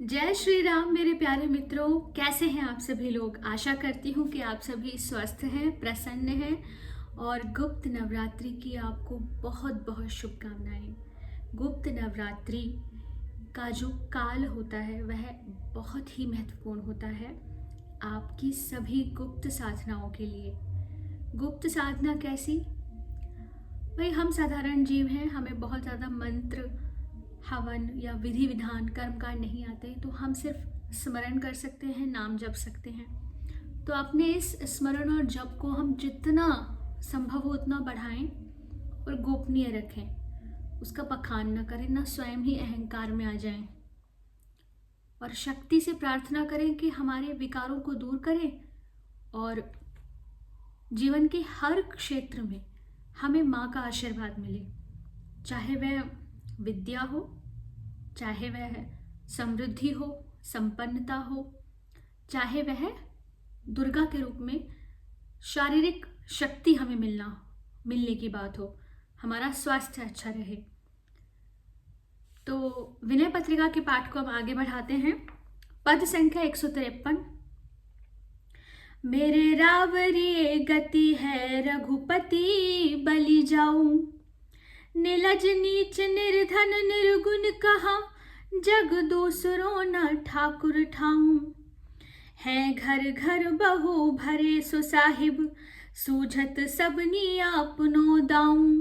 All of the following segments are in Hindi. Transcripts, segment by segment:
जय श्री राम मेरे प्यारे मित्रों, कैसे हैं आप सभी लोग। आशा करती हूँ कि आप सभी स्वस्थ हैं, प्रसन्न हैं और गुप्त नवरात्रि की आपको बहुत बहुत शुभकामनाएं। गुप्त नवरात्रि का जो काल होता है वह बहुत ही महत्वपूर्ण होता है आपकी सभी गुप्त साधनाओं के लिए। गुप्त साधना कैसी? भाई हम साधारण जीव हैं, हमें बहुत ज़्यादा मंत्र, हवन या विधि विधान कर्मकांड नहीं आते, तो हम सिर्फ स्मरण कर सकते हैं, नाम जप सकते हैं। तो अपने इस स्मरण और जप को हम जितना संभव हो उतना बढ़ाएं और गोपनीय रखें। उसका बखान न करें, ना स्वयं ही अहंकार में आ जाएं। और शक्ति से प्रार्थना करें कि हमारे विकारों को दूर करें और जीवन के हर क्षेत्र में हमें माँ का आशीर्वाद मिले। चाहे वह विद्या हो, चाहे वह समृद्धि हो, संपन्नता हो, चाहे वह दुर्गा के रूप में शारीरिक शक्ति हमें मिलने की बात हो, हमारा स्वास्थ्य अच्छा रहे। तो विनय पत्रिका के पाठ को हम आगे बढ़ाते हैं। पद संख्या 153। मेरे रावरी गति है रघुपति बलि जाऊं, निलज नीच निर्धन निर्गुण कहा, जग दूसरों न ठाकुर ठाऊं। है घर घर बहु भरे सो साहिब, सूझत सबनी आपनो दाऊं।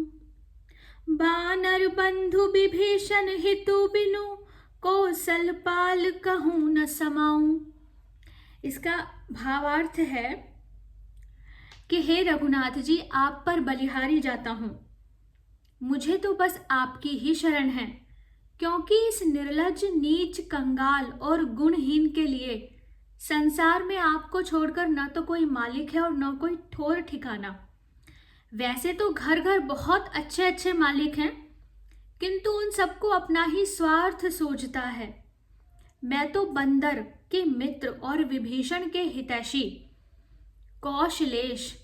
बानर बंधु विभीषण हितु बिनु, कौशल पाल कहूं न समाऊं। इसका भावार्थ है कि हे रघुनाथ जी, आप पर बलिहारी जाता हूं। मुझे तो बस आपकी ही शरण है, क्योंकि इस निर्लज, नीच, कंगाल और गुणहीन के लिए संसार में आपको छोड़कर न तो कोई मालिक है और न कोई ठौर ठिकाना। वैसे तो घर घर बहुत अच्छे अच्छे मालिक हैं, किंतु उन सबको अपना ही स्वार्थ सूझता है। मैं तो बंदर के मित्र और विभीषण के हितैषी कौशलेश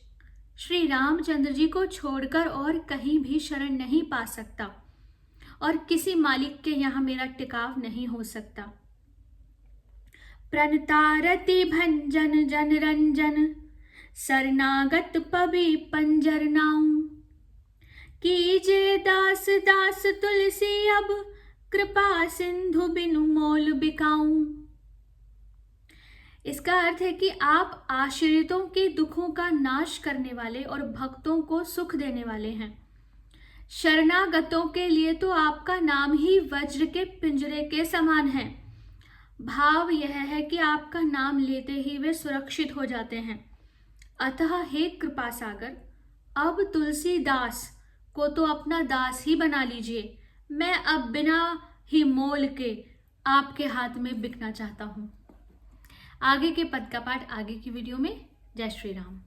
श्री रामचंद्र जी को छोड़कर और कहीं भी शरण नहीं पा सकता और किसी मालिक के यहाँ मेरा टिकाव नहीं हो सकता। प्रणतारति भंजन जन रंजन, शरणागत पवि पंजर नाऊं। कीजे दास दास तुलसी अब, कृपा सिंधु बिनु मोल बिकाऊं। इसका अर्थ है कि आप आश्रितों के दुखों का नाश करने वाले और भक्तों को सुख देने वाले हैं। शरणागतों के लिए तो आपका नाम ही वज्र के पिंजरे के समान है। भाव यह है कि आपका नाम लेते ही वे सुरक्षित हो जाते हैं। अतः हे कृपा सागर, अब तुलसीदास को तो अपना दास ही बना लीजिए। मैं अब बिना ही मोल के आपके हाथ में बिकना चाहता हूँ। आगे के पद का पाठ आगे की वीडियो में। जय श्री राम।